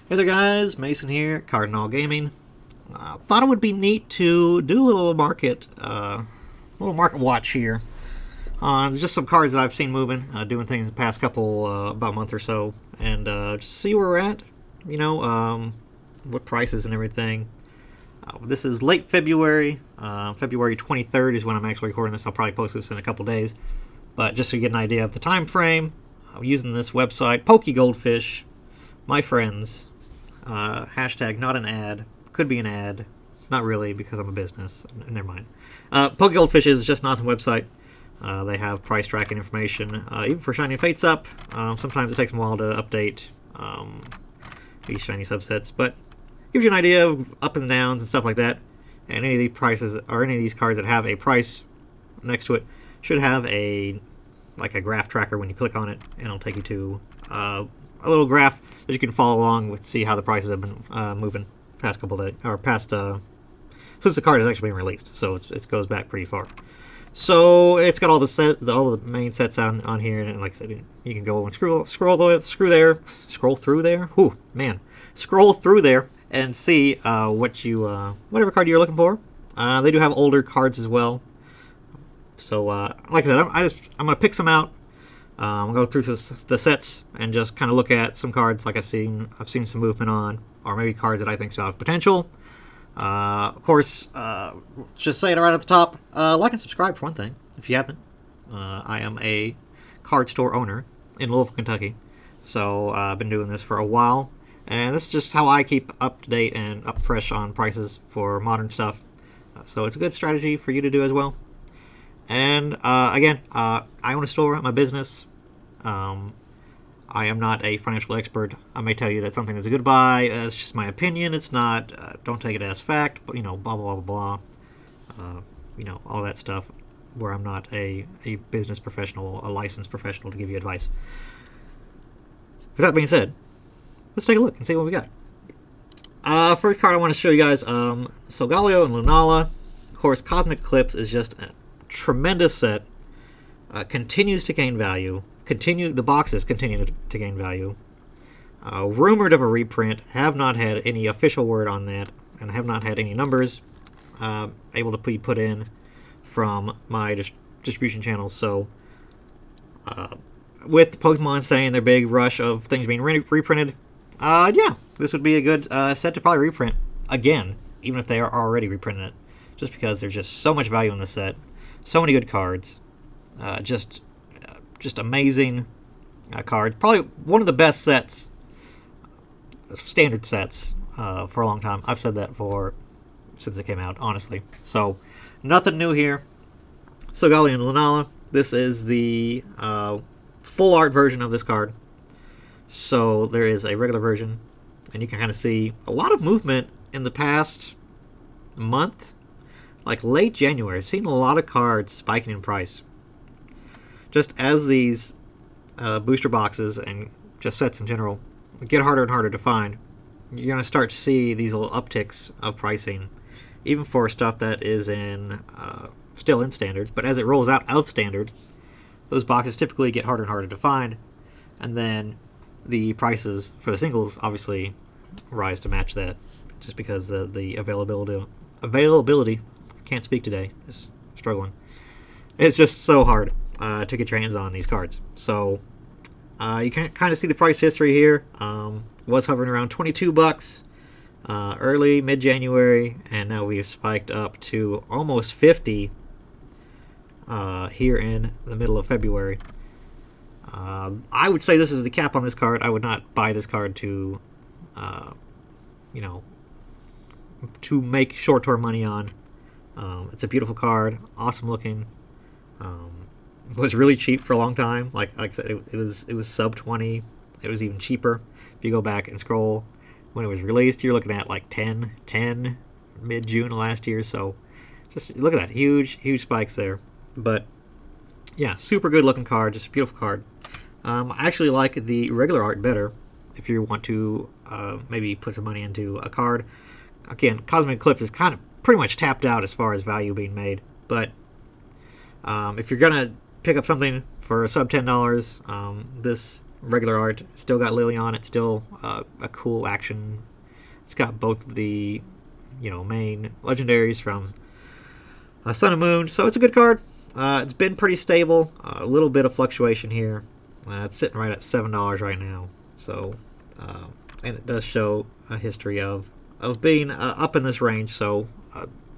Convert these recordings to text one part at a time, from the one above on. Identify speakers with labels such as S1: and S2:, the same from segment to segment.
S1: Hey there guys, Mason here, Cardinal Gaming. Thought it would be neat to do a little market watch here on just some cards that I've seen moving, doing things the past couple, about a month or so, and just see where we're at, what prices and everything. This is late February, February 23rd is when I'm actually recording this. I'll probably post this in a couple days, but just so you get an idea of the time frame, using this website, Pokey Goldfish, my friends. Hashtag not an ad. Could be an ad. Not really, because I'm a business. Never mind. Poke Goldfish is just an awesome website. They have price tracking information, even for Shiny Fates up. Sometimes it takes them a while to update these shiny subsets, but gives you an idea of ups and downs and stuff like that. And any of these prices, or any of these cards that have a price next to it, should have a graph tracker when you click on it, and it'll take you to a little graph that you can follow along with, see how the prices have been moving past couple days, or past since the card has actually been released. So it goes back pretty far. So it's got all the main sets on here, and like I said, you can go and scroll through there. Whew, man, scroll through there and see whatever card you're looking for. They do have older cards as well. So like I said, I'm gonna pick some out. I'm going to go through the sets and just kind of look at some cards like I've seen some movement on, or maybe cards that I think still have potential. Of course, just saying it right at the top, like and subscribe for one thing, if you haven't. I am a card store owner in Louisville, Kentucky, so I've been doing this for a while, and this is just how I keep up to date and up fresh on prices for modern stuff. So it's a good strategy for you to do as well. And again, I own a store, I'm a business. I am not a financial expert. I may tell you that something is a good buy. It's just my opinion. It's not. Don't take it as fact. But blah blah blah blah. All that stuff. Where I'm not a business professional, a licensed professional to give you advice. With that being said, let's take a look and see what we got. First card I want to show you guys, Solgaleo and Linala. Of course, Cosmic Eclipse is just a tremendous set. Continues to gain value. The boxes continue to gain value. Rumored of a reprint. Have not had any official word on that, and have not had any numbers able to be put in from my distribution channels. So, with Pokemon saying their big rush of things being reprinted, yeah, this would be a good set to probably reprint again, even if they are already reprinting it, just because there's just so much value in the set. So many good cards, just amazing cards. Probably one of the best sets, standard sets, for a long time. I've said that since it came out, honestly. So nothing new here. Segali and Linala. This is the full art version of this card. So there is a regular version, and you can kind of see a lot of movement in the past month. Like late January, I've seen a lot of cards spiking in price. Just as these booster boxes and just sets in general get harder and harder to find, you're going to start to see these little upticks of pricing, even for stuff that is still in standard. But as it rolls out of standard, those boxes typically get harder and harder to find, and then the prices for the singles obviously rise to match that, just because the availability. Can't speak today. It's struggling. It's just so hard to get your hands on these cards. So you can kind of see the price history here. Was hovering around $22 early mid-January, and now we've spiked up to almost 50 here in the middle of February. I would say this is the cap on this card. I would not buy this card to make short-term money on. It's a beautiful card, awesome looking. Was really cheap for a long time. Like I said, it was sub 20. It was even cheaper if you go back and scroll when it was released. You're looking at like 10 mid-June of last year. So just look at that, huge spikes there. But yeah, super good looking card, just a beautiful card. I actually like the regular art better. If you want to maybe put some money into a card, again, Cosmic Eclipse is kind of pretty much tapped out as far as value being made, but if you're gonna pick up something for sub $10, this regular art. Still got Lily on it. Still a cool action. It's got both the main legendaries from Sun and Moon, so it's a good card. It's been pretty stable. A little bit of fluctuation here. It's sitting right at $7 right now. So, and it does show a history of being up in this range. So,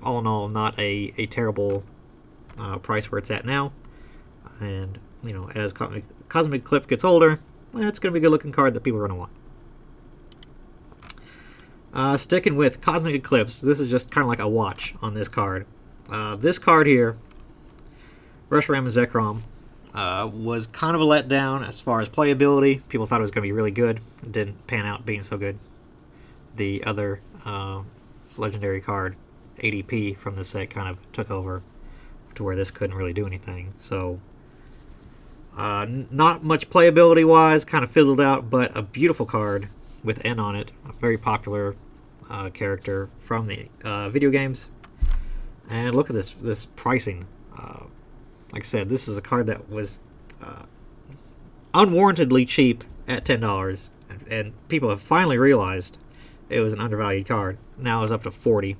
S1: all in all, not a terrible price where it's at now. And as Cosmic Eclipse gets older, it's going to be a good looking card that people are going to want. Sticking with Cosmic Eclipse, this is just kind of like a watch on this card. This card here, Reshiram and Zekrom, was kind of a letdown as far as playability. People thought it was going to be really good. It didn't pan out being so good. The other legendary card, ADP, from this set kind of took over to where this couldn't really do anything. So, not much playability-wise, kind of fizzled out, but a beautiful card with N on it. A very popular character from the video games. And look at this pricing. Like I said, this is a card that was unwarrantedly cheap at $10, and people have finally realized it was an undervalued card. Now it's up to $40.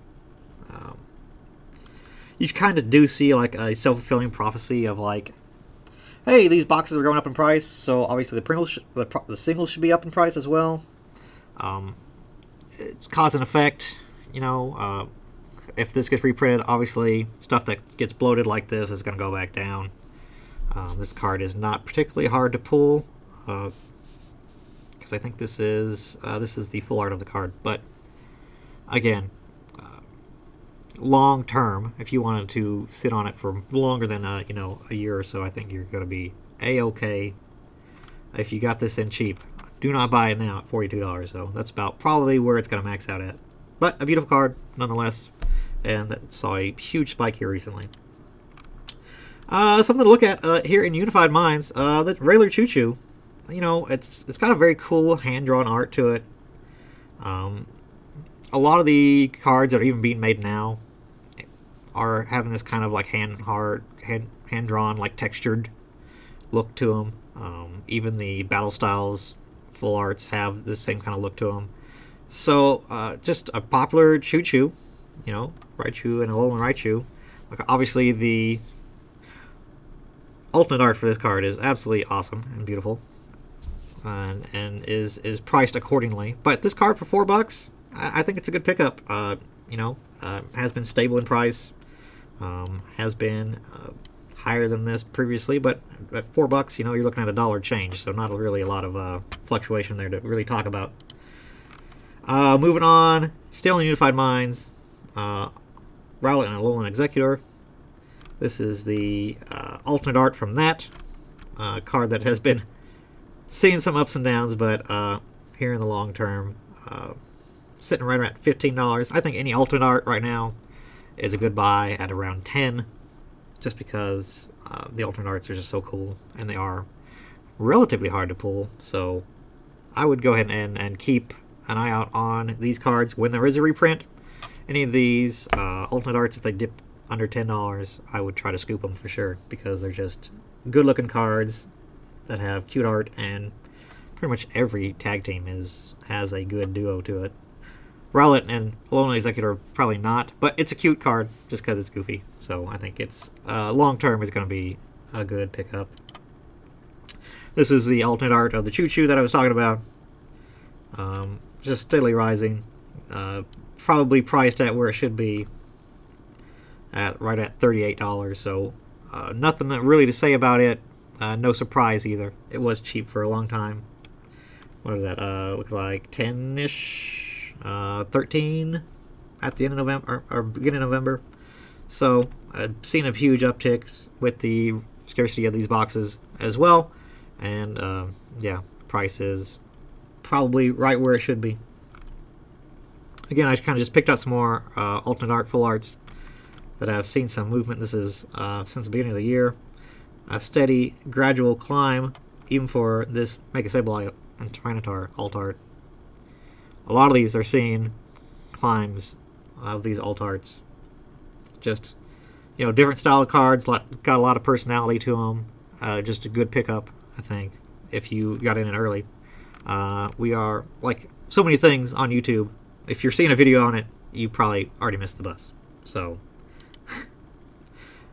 S1: You kind of do see like a self-fulfilling prophecy of like, hey, these boxes are going up in price, so obviously the singles should be up in price as well. It's cause and effect, if this gets reprinted, obviously stuff that gets bloated like this is going to go back down. This card is not particularly hard to pull, because I think this is the full art of the card. But again, long term, if you wanted to sit on it for longer than a year or so, I think you're going to be a-okay. If you got this in cheap, do not buy it now at $42. So that's about probably where it's going to max out at. But a beautiful card nonetheless. And that saw a huge spike here recently. Something to look at here in Unified Minds. The regular Choo-Choo. It's got a very cool hand-drawn art to it. A lot of the cards that are even being made now are having this kind of like hand-drawn, like textured look to them. Even the Battle Styles full arts have the same kind of look to them. So, just a popular Choo-Choo. Raichu and Alolan Raichu. Like, obviously, the ultimate art for this card is absolutely awesome and beautiful, and is priced accordingly. But this card for $4, I think it's a good pickup. Has been stable in price, has been higher than this previously, but at $4, you're looking at $1 change, so not really a lot of fluctuation there to really talk about. Moving on, still in Unified Minds. Rowlet and Alolan Executor. This is the alternate art from that card that has been seeing some ups and downs, but here in the long term, sitting right around $15. I think any alternate art right now is a good buy at around $10, just because the alternate arts are just so cool, and they are relatively hard to pull. So I would go ahead and keep an eye out on these cards when there is a reprint. Any of these alternate arts, if they dip under $10, I would try to scoop them for sure, because they're just good-looking cards that have cute art, and pretty much every tag team has a good duo to it. Rowlet and Alolan Executor probably not, but it's a cute card just because it's goofy. So I think it's long-term is going to be a good pickup. This is the alternate art of the Choo-Choo that I was talking about. Just steadily rising. Probably priced at where it should be, right at $38. So nothing really to say about it. No surprise either. It was cheap for a long time. What is that? Look like 10-ish, 13 at the end of November or beginning of November. So I've seen a huge upticks with the scarcity of these boxes as well, and price is probably right where it should be. Again, I kind of just picked out some more alternate art full arts that I've seen some movement. This is since the beginning of the year. A steady, gradual climb, even for this Mega Sableye and Tyranitar alt art. A lot of these are seeing climbs of these alt arts. Just, different style of cards, got a lot of personality to them. Just a good pickup, I think. if you got in early. We are, like so many things on YouTube, if you're seeing a video on it, you probably already missed the bus. So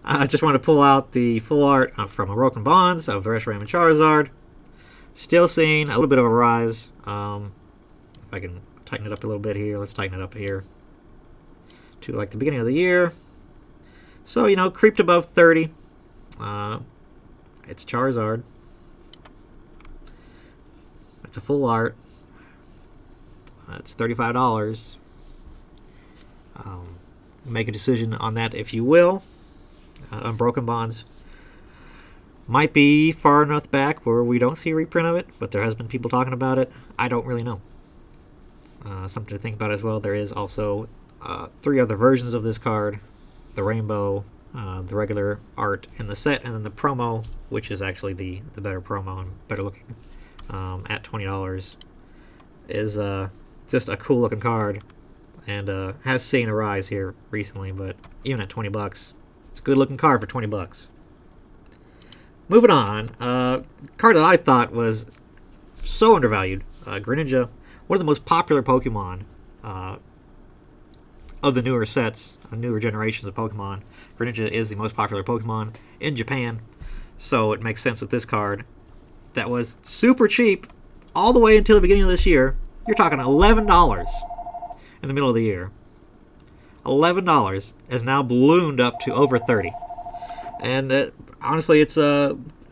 S1: I just want to pull out the full art from Alolan Bonds of the Reshiram and Charizard. Still seeing a little bit of a rise. If I can tighten it up a little bit here, let's tighten it up here to like the beginning of the year. So, you know, creeped above 30. It's Charizard. It's a full art. It's $35. Make a decision on that if you will. Unbroken Bonds might be far enough back where we don't see a reprint of it, but there has been people talking about it. I don't really know. Something to think about as well. There is also 3 other versions of this card. The Rainbow, the regular art in the set, and then the promo, which is actually the better promo and better looking, at $20. Is just a cool looking card, and has seen a rise here recently, but even at $20, it's a good looking card for $20. Moving on, card that I thought was so undervalued, Greninja, one of the most popular Pokemon of the newer sets, newer generations of Pokemon. Greninja is the most popular Pokemon in Japan, so it makes sense that this card, that was super cheap all the way until the beginning of this year, you're talking $11 in the middle of the year. $11 has now ballooned up to over $30. And honestly, it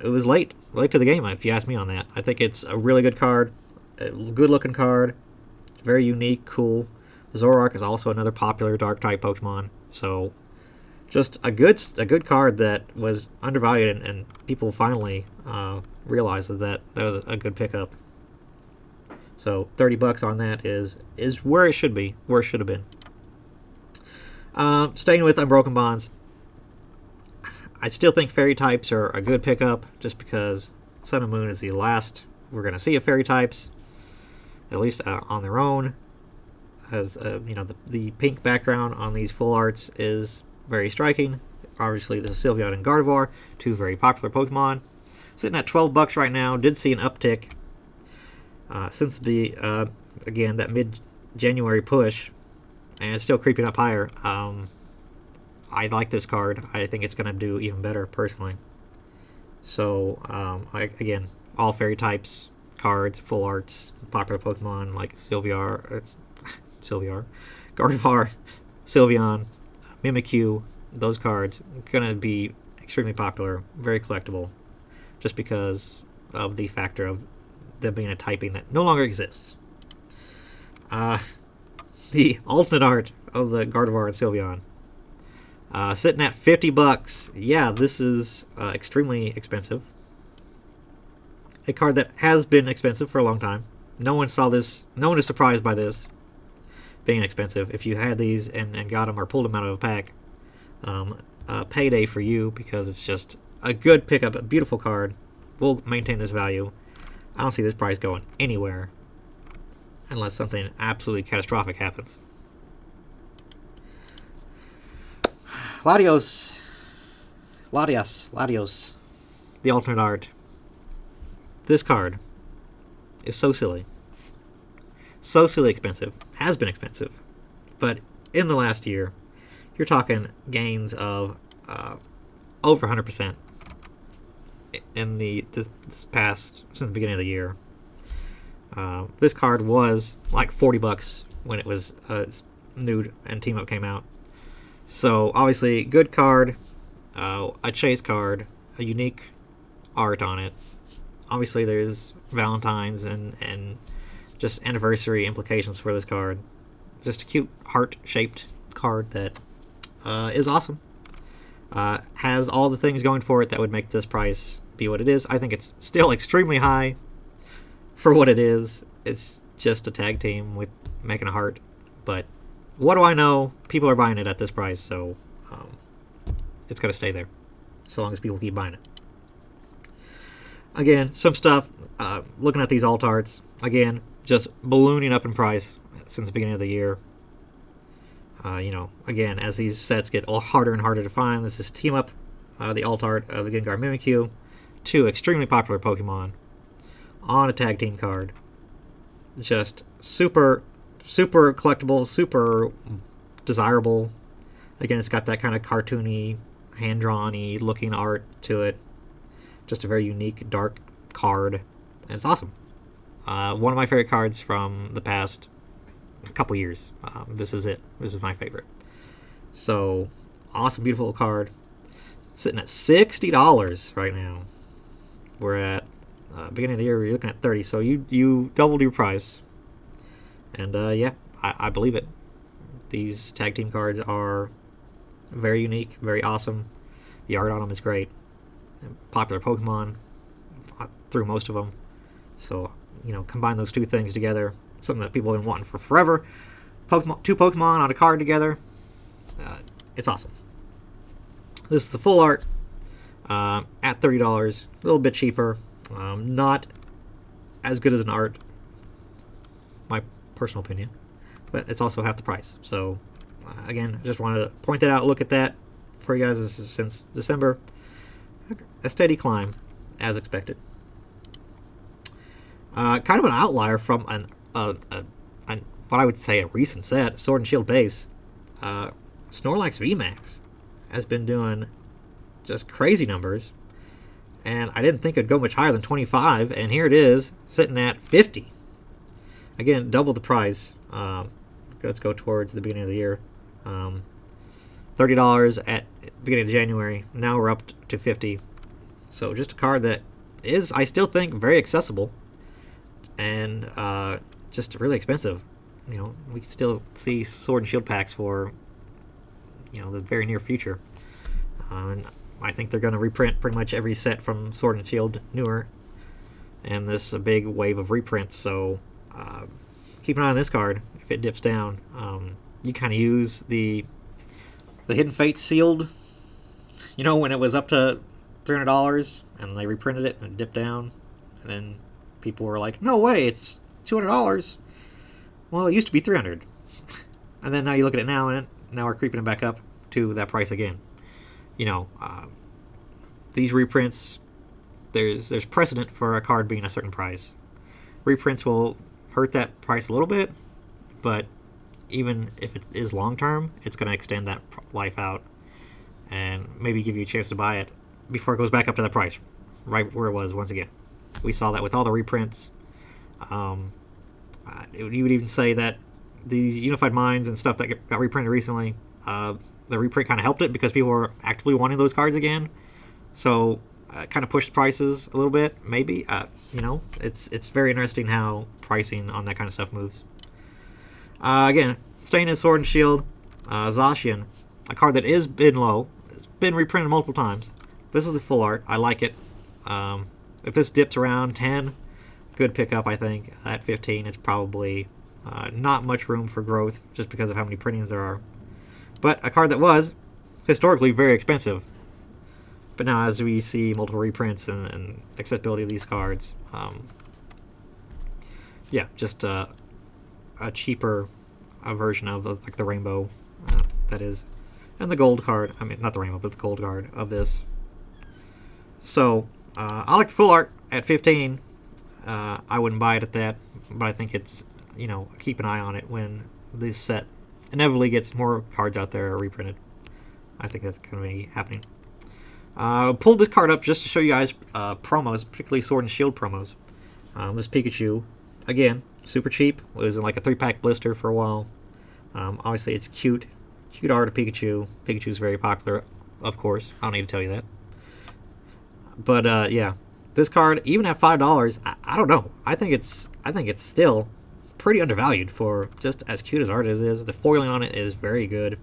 S1: was late to the game, if you ask me on that. I think it's a really good card, a good-looking card, very unique, cool. Zoroark is also another popular Dark-type Pokemon, so just a good card that was undervalued, and people finally realized that was a good pickup. So $30 on that is where it should be, where it should have been. Staying with Unbroken Bonds, I still think Fairy types are a good pickup, just because Sun and Moon is the last we're going to see of Fairy types, at least on their own. As you know, the pink background on these full arts is very striking. Obviously, this is Sylveon and Gardevoir, 2 very popular Pokemon. Sitting at $12 right now. Did see an uptick since the again, that mid-January push, and it's still creeping up higher. I like this card. I think it's going to do even better, personally. So, again, all Fairy types cards, full arts, popular Pokemon like Gardevoir, Sylveon, Mimikyu, those cards are going to be extremely popular, very collectible, just because of the factor of them being a typing that no longer exists. The alternate art of the Gardevoir and Sylveon, sitting at $50. Yeah, this is extremely expensive. A card that has been expensive for a long time. No one saw this. No one is surprised by this being expensive. If you had these and got them or pulled them out of a pack, payday for you, because it's just a good pickup, a beautiful card. Will maintain this value. I don't see this price going anywhere unless something absolutely catastrophic happens. Latios, the alternate art. This card is so silly expensive, has been expensive, but in the last year, you're talking gains of over 100% in this past, since the beginning of the year. This card was like $40 when it was new and Team Up came out. So obviously, good card, a chase card, a unique art on it. Obviously, there's Valentine's and just anniversary implications for this card. Just a cute heart-shaped card that is awesome. Has all the things going for it that would make this price be what it is. I think it's still extremely high for what it is. It's just a tag team with making a heart. But what do I know? People are buying it at this price, so it's going to stay there so long as people keep buying it. Again, some stuff, looking at these alt arts, again, just ballooning up in price since the beginning of the year. Again, as these sets get harder and harder to find, this is Team Up, the alt art of the Gengar Mimikyu, 2 extremely popular Pokemon. on a tag team card. Just super collectible, super desirable. Again, it's got that kind of cartoony, hand-drawn-y looking art to it. Just a very unique, dark card. And it's awesome. One of my favorite cards from the past couple years. This is it. This is my favorite. So, awesome, beautiful card. Sitting at $60 right now. We're at beginning of the year, you're looking at $30. So you doubled your price. And yeah, I believe it. These tag team cards are very unique, very awesome. The art on them is great. Popular Pokemon through most of them. So, combine those two things together. Something that people have been wanting for forever. Two Pokemon on a card together. It's awesome. This is the full art at $30. A little bit cheaper. Not as good as an art, my personal opinion. But it's also half the price. So, again, I just wanted to point that out, look at that for you guys. This is since December. A steady climb, as expected. Kind of an outlier from what I would say a recent set, Sword and Shield base. Snorlax VMAX has been doing just crazy numbers. And I didn't think it'd go much higher than 25, and here it is, sitting at 50. Again, double the price. Let's go towards the beginning of the year. $30 at beginning of January. Now we're up to 50. So just a card that is, I still think, very accessible, and just really expensive. We can still see Sword and Shield packs for the very near future. And I think they're going to reprint pretty much every set from Sword and Shield newer, and this is a big wave of reprints. So keep an eye on this card. If it dips down, you kind of use the Hidden Fate sealed. When it was up to $300 and they reprinted it and it dipped down, and then people were like, "No way, it's $200." Well, it used to be $300, and then now you look at it now, and now we're creeping it back up to that price again. These reprints, there's precedent for a card being a certain price. Reprints will hurt that price a little bit, but even if it is long term, it's going to extend that life out and maybe give you a chance to buy it before it goes back up to that price, right where it was once again. We saw that with all the reprints. You would even say that these Unified Minds and stuff that got reprinted recently, the reprint kind of helped it because people were actively wanting those cards again. So kind of pushed prices a little bit, maybe. It's very interesting how pricing on that kind of stuff moves. Again, staying in Sword and Shield, Zacian, a card that is been low. It's been reprinted multiple times. This is the full art. I like it. If this dips around 10, good pickup, I think. At 15, it's probably not much room for growth just because of how many printings there are. But a card that was historically very expensive. But now as we see multiple reprints and accessibility of these cards, just a cheaper version of the rainbow, that is, and the gold card. I mean, not the rainbow, but the gold card of this. So I like the full art at 15. I wouldn't buy it at that, but I think it's, keep an eye on it when this set inevitably gets more cards out there reprinted. I think that's going to be happening. Pulled this card up just to show you guys promos, particularly Sword and Shield promos. This Pikachu, again, super cheap. It was in like a 3-pack blister for a while. Obviously, it's cute art of Pikachu. Pikachu's very popular, of course. I don't need to tell you that. But yeah, this card, even at $5, I don't know. I think it's still pretty undervalued for just as cute as art as it is. The foiling on it is very good.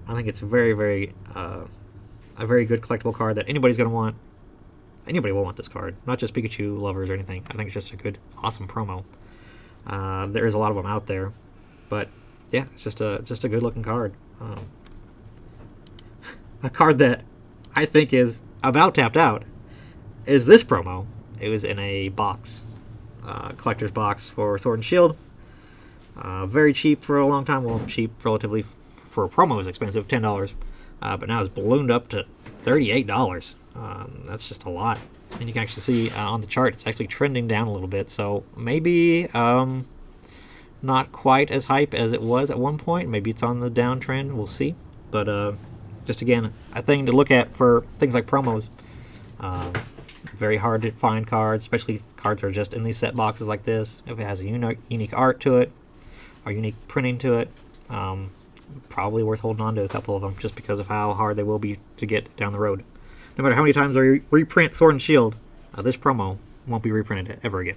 S1: I think it's very, very a very good collectible card that anybody's going to want. Anybody will want this card, not just Pikachu lovers or anything. I think it's just a good, awesome promo. There is a lot of them out there, but yeah, it's just a good looking card. A card that I think is about tapped out is this promo. It was in a box, collector's box for Sword and Shield. Very cheap for a long time. Well, cheap relatively for a promo is expensive, $10. But now it's ballooned up to $38. That's just a lot. and you can actually see on the chart it's actually trending down a little bit. So maybe not quite as hype as it was at one point. Maybe it's on the downtrend. We'll see. But just again, a thing to look at for things like promos. Very hard to find cards, especially cards that are just in these set boxes like this. If it has a unique art to it or unique printing to it, probably worth holding on to a couple of them just because of how hard they will be to get down the road. No matter how many times they reprint Sword and Shield, this promo won't be reprinted ever again.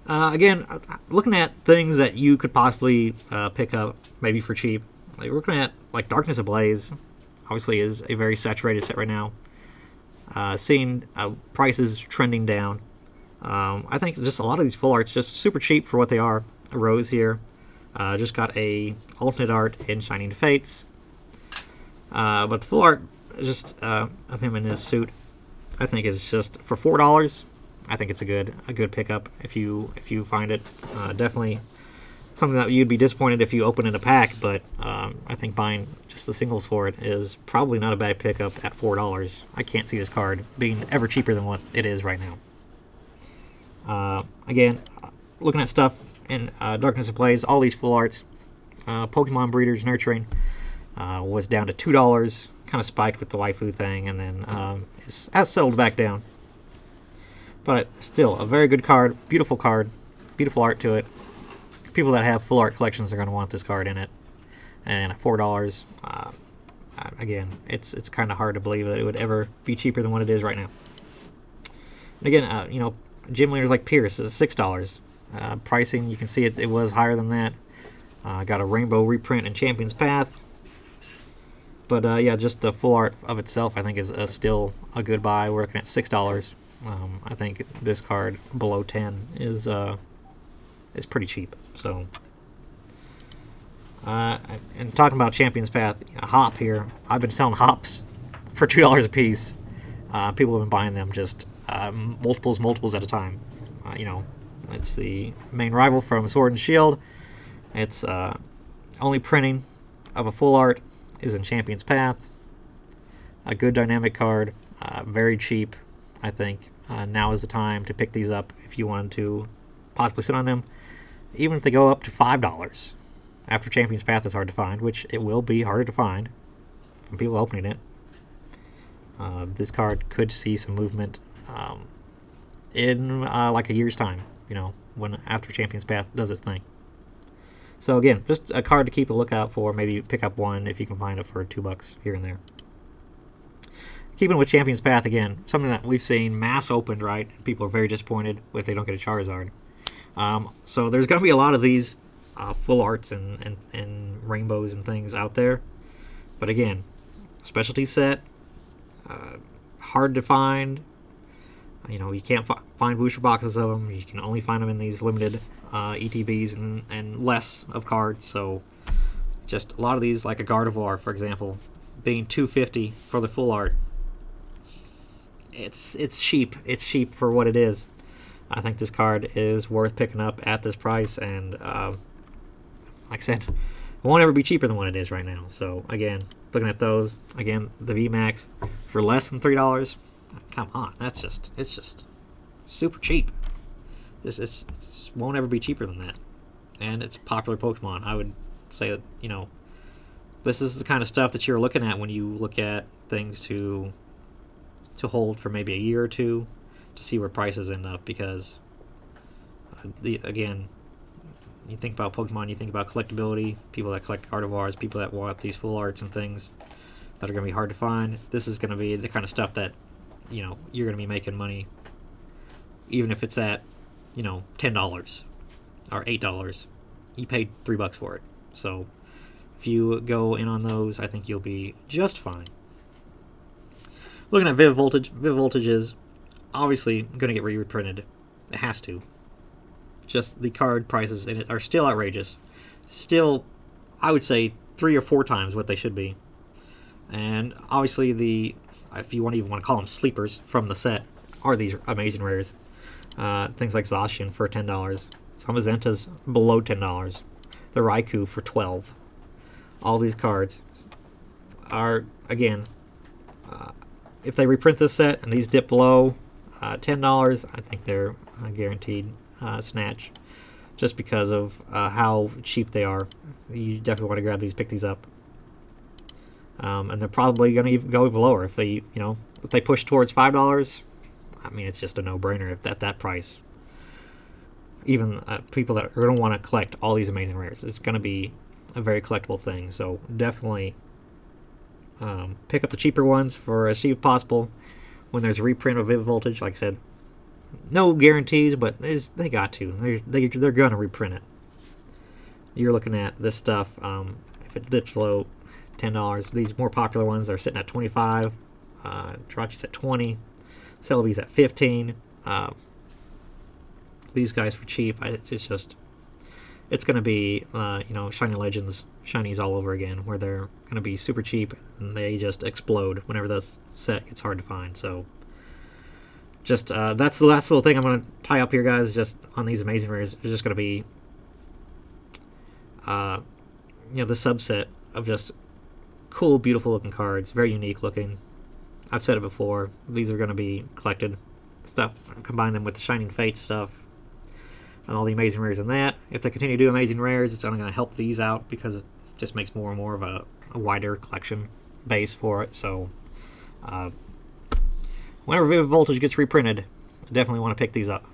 S1: Again, looking at things that you could possibly pick up, maybe for cheap. Like, we're looking at like Darkness Ablaze. Obviously, is a very saturated set right now. Seeing prices trending down. I think just a lot of these full arts just super cheap for what they are. A Rose here. Just got a alternate art in Shining Fates. But the full art just of him in his suit, I think is just for $4. I think it's a good pickup if you find it. Definitely something that you'd be disappointed if you open in a pack, but I think buying just the singles for it is probably not a bad pickup at $4. I can't see this card being ever cheaper than what it is right now. Again, looking at stuff in Darkness Ablaze, all these full arts, Pokemon Breeders Nurturing was down to $2, kind of spiked with the waifu thing, and then has settled back down. But still, a very good card, beautiful art to it. People that have full art collections are going to want this card in it. And at $4, again, it's kind of hard to believe that it would ever be cheaper than what it is right now. And again, gym leaders like Pierce is $6. Pricing, you can see it was higher than that. Got a rainbow reprint in Champion's Path. But yeah, just the full art of itself, I think, is still a good buy. We're looking at $6. I think this card below 10 is pretty cheap. So, and talking about Champion's Path, a hop here. I've been selling hops for $2 a piece. People have been buying them just multiples at a time. It's the main rival from Sword and Shield. It's only printing of a full art is in Champion's Path. A good dynamic card, very cheap. I think now is the time to pick these up if you wanted to possibly sit on them. Even if they go up to $5 after Champion's Path is hard to find, which it will be harder to find from people opening it. This card could see some movement in like a year's time, when after Champion's Path does its thing. So again, just a card to keep a lookout for. Maybe pick up one if you can find it for $2 here and there. Keeping with Champion's Path again, something that we've seen mass opened, right? People are very disappointed if they don't get a Charizard. So there's going to be a lot of these full arts and rainbows and things out there. But again, specialty set, hard to find. You can't find booster boxes of them. You can only find them in these limited ETBs and less of cards. So just a lot of these, like a Gardevoir, for example, being $250 for the full art. It's cheap. It's cheap for what it is. I think this card is worth picking up at this price, and like I said, it won't ever be cheaper than what it is right now. So again, looking at those, again, the VMAX for less than $3. Come on, it's just super cheap. It won't ever be cheaper than that, and it's popular Pokemon. I would say that this is the kind of stuff that you're looking at when you look at things to hold for maybe a year or two to see where prices end up, because again, you think about Pokemon, you think about collectability, people that collect Gardevoirs, people that want these full arts and things that are going to be hard to find. This is going to be the kind of stuff that you're going to be making money, even if it's at $10 or $8. You paid $3 for it. So if you go in on those, I think you'll be just fine. Looking at Vivid Voltage. Vivid Voltage is obviously going to get reprinted. It has to. Just the card prices in it are still outrageous. Still, I would say 3 or 4 times what they should be. And obviously if you even want to call them sleepers from the set, are these amazing rares. Things like Zacian for $10. Some Azenta's below $10. The Raikou for $12. All these cards are, again, if they reprint this set and these dip below $10, I think they're a guaranteed snatch, just because of how cheap they are. You definitely want to grab these, pick these up, and they're probably going to even go even lower if they, if they push towards $5. I mean, it's just a no-brainer if at that price. Even people that are going to want to collect all these amazing rares, it's going to be a very collectible thing. So definitely pick up the cheaper ones for as cheap as possible. When there's a reprint of Vivid Voltage, like I said, no guarantees, but they got to. They're going to reprint it. You're looking at this stuff. If it dips below $10, these more popular ones, they're sitting at $25. Jirachi's at $20. Celebi's at $15. These guys for cheap. It's going to be, Shiny Legends, Shinies all over again, where they're going to be super cheap and they just explode whenever this set gets hard to find. So, just that's the last little thing I'm going to tie up here, guys. Just on these amazing rares, it's just going to be, the subset of just cool, beautiful looking cards, very unique looking. I've said it before. These are going to be collected stuff. Combine them with the Shining Fates stuff and all the amazing rares in that. If they continue to do amazing rares, it's only going to help these out because it just makes more and more of a wider collection base for it. So, whenever Vivid Voltage gets reprinted, I definitely want to pick these up.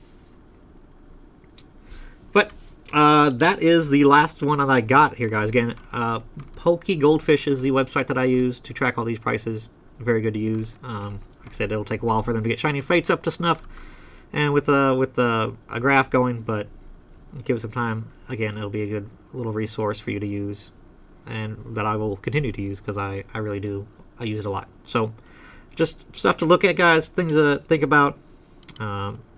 S1: But that is the last one that I got here, guys. Again, Pokey Goldfish is the website that I use to track all these prices. Very good to use. Like I said, it'll take a while for them to get Shining Fates up to snuff, and with a graph going, but give it some time. Again, it'll be a good little resource for you to use, and that I will continue to use because I really do. I use it a lot. So, just stuff to look at, guys. Things to think about.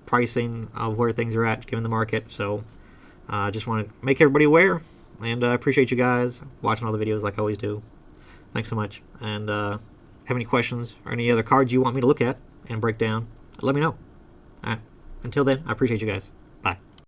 S1: Pricing of where things are at given the market. So, I just want to make everybody aware, and I appreciate you guys watching all the videos like I always do. Thanks so much, and have any questions or any other cards you want me to look at and break down, let me know. Until then, I appreciate you guys.